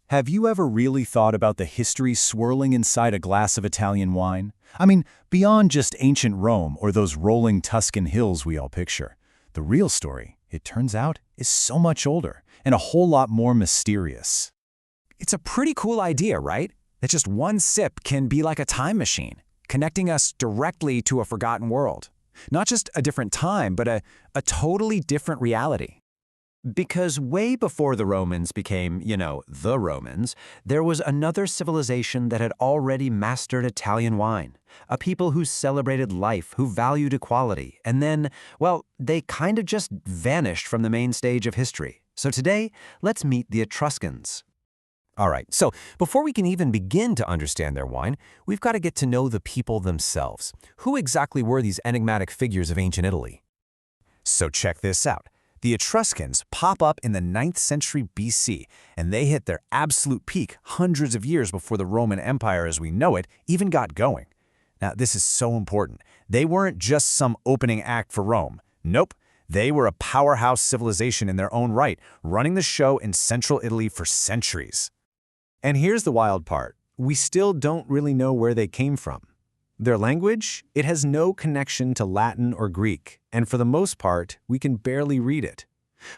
Have you ever really thought about the history swirling inside a glass of Italian wine? I mean, beyond just ancient Rome or those rolling Tuscan hills we all picture. The real story, it turns out, is so much older and a whole lot more mysterious. It's a pretty cool idea, right? That just one sip can be like a time machine, connecting us directly to a forgotten world. Not just a different time, but a totally different reality. Because way before the Romans became, the Romans, there was another civilization that had already mastered Italian wine. A people who celebrated life, who valued equality, and then, well, they kind of just vanished from the main stage of history. So today, let's meet the Etruscans. All right, so before we can even begin to understand their wine, we've got to get to know the people themselves. Who exactly were these enigmatic figures of ancient Italy? So check this out. The Etruscans pop up in the 9th century BC, and they hit their absolute peak hundreds of years before the Roman Empire as we know it even got going. Now, this is so important. They weren't just some opening act for Rome. Nope, they were a powerhouse civilization in their own right, running the show in central Italy for centuries. And here's the wild part. We still don't really know where they came from. Their language, it has no connection to Latin or Greek, and for the most part, we can barely read it.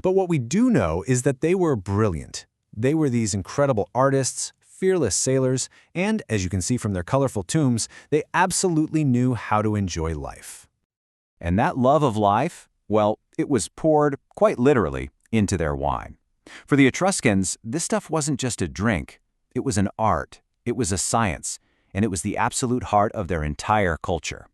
But what we do know is that they were brilliant. They were these incredible artists, fearless sailors, and, as you can see from their colorful tombs, they absolutely knew how to enjoy life. And that love of life, well, it was poured, quite literally, into their wine. For the Etruscans, this stuff wasn't just a drink. It was an art. It was a science. And it was the absolute heart of their entire culture.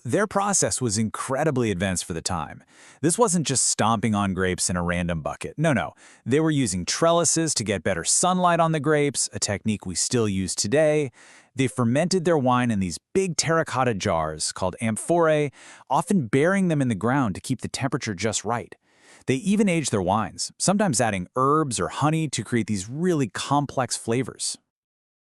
Their process was incredibly advanced for the time. This wasn't just stomping on grapes in a random bucket. No. They were using trellises to get better sunlight on the grapes, a technique we still use today. They fermented their wine in these big terracotta jars called amphorae, often burying them in the ground to keep the temperature just right. They even aged their wines, sometimes adding herbs or honey to create these really complex flavors.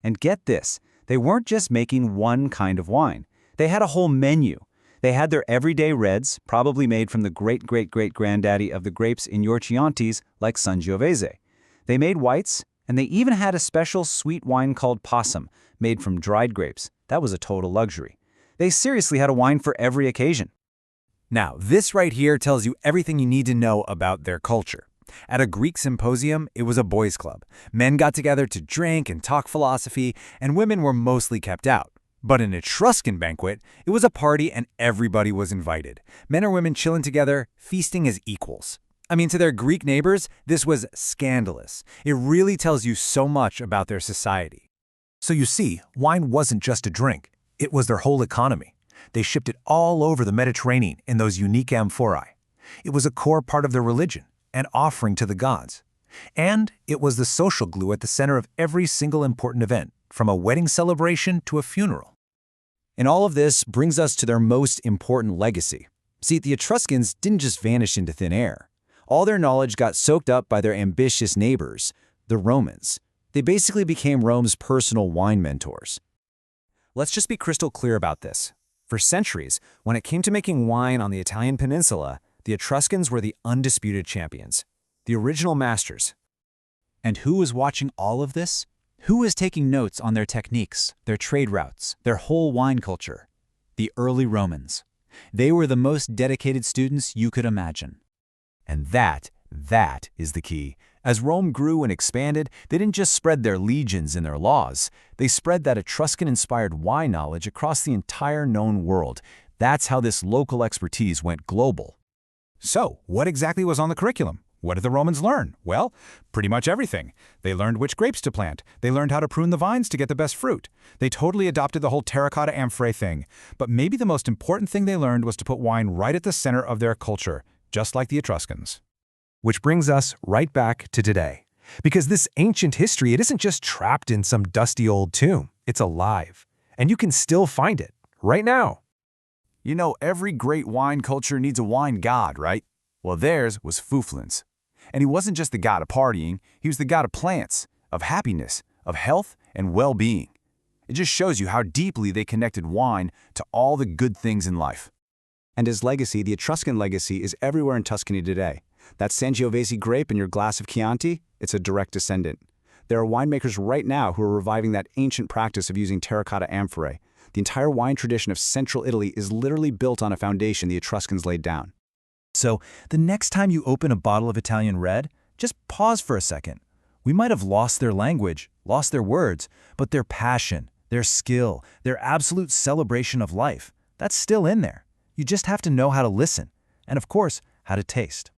And get this. They weren't just making one kind of wine. They had a whole menu. They had their everyday reds, probably made from the great-great-great-granddaddy of the grapes in your Chiantis, like Sangiovese. They made whites, and they even had a special sweet wine called possum, made from dried grapes. That was a total luxury. They seriously had a wine for every occasion. Now, this right here tells you everything you need to know about their culture. At a Greek symposium, it was a boys' club. Men got together to drink and talk philosophy, and women were mostly kept out. But an Etruscan banquet, it was a party and everybody was invited. Men or women chilling together, feasting as equals. I mean, to their Greek neighbors, this was scandalous. It really tells you so much about their society. So you see, wine wasn't just a drink. It was their whole economy. They shipped it all over the Mediterranean in those unique amphorae. It was a core part of their religion, an offering to the gods. And it was the social glue at the center of every single important event, from a wedding celebration to a funeral. And all of this brings us to their most important legacy. See, the Etruscans didn't just vanish into thin air. All their knowledge got soaked up by their ambitious neighbors, the Romans. They basically became Rome's personal wine mentors. Let's just be crystal clear about this. For centuries, when it came to making wine on the Italian peninsula, the Etruscans were the undisputed champions, the original masters. And who was watching all of this? Who was taking notes on their techniques, their trade routes, their whole wine culture? The early Romans. They were the most dedicated students you could imagine. And that is the key. As Rome grew and expanded, they didn't just spread their legions and their laws. They spread that Etruscan-inspired wine knowledge across the entire known world. That's how this local expertise went global. So, what exactly was on the curriculum? What did the Romans learn? Well, pretty much everything. They learned which grapes to plant. They learned how to prune the vines to get the best fruit. They totally adopted the whole terracotta amphorae thing. But maybe the most important thing they learned was to put wine right at the center of their culture, just like the Etruscans. Which brings us right back to today. Because this ancient history, it isn't just trapped in some dusty old tomb. It's alive. And you can still find it, right now. Every great wine culture needs a wine god, right? Well, theirs was Fuflins. And he wasn't just the god of partying, he was the god of plants, of happiness, of health, and well-being. It just shows you how deeply they connected wine to all the good things in life. And his legacy, the Etruscan legacy, is everywhere in Tuscany today. That Sangiovese grape in your glass of Chianti, it's a direct descendant. There are winemakers right now who are reviving that ancient practice of using terracotta amphorae. The entire wine tradition of central Italy is literally built on a foundation the Etruscans laid down. So, the next time you open a bottle of Italian red, just pause for a second. We might have lost their language, lost their words, but their passion, their skill, their absolute celebration of life, that's still in there. You just have to know how to listen, and of course, how to taste.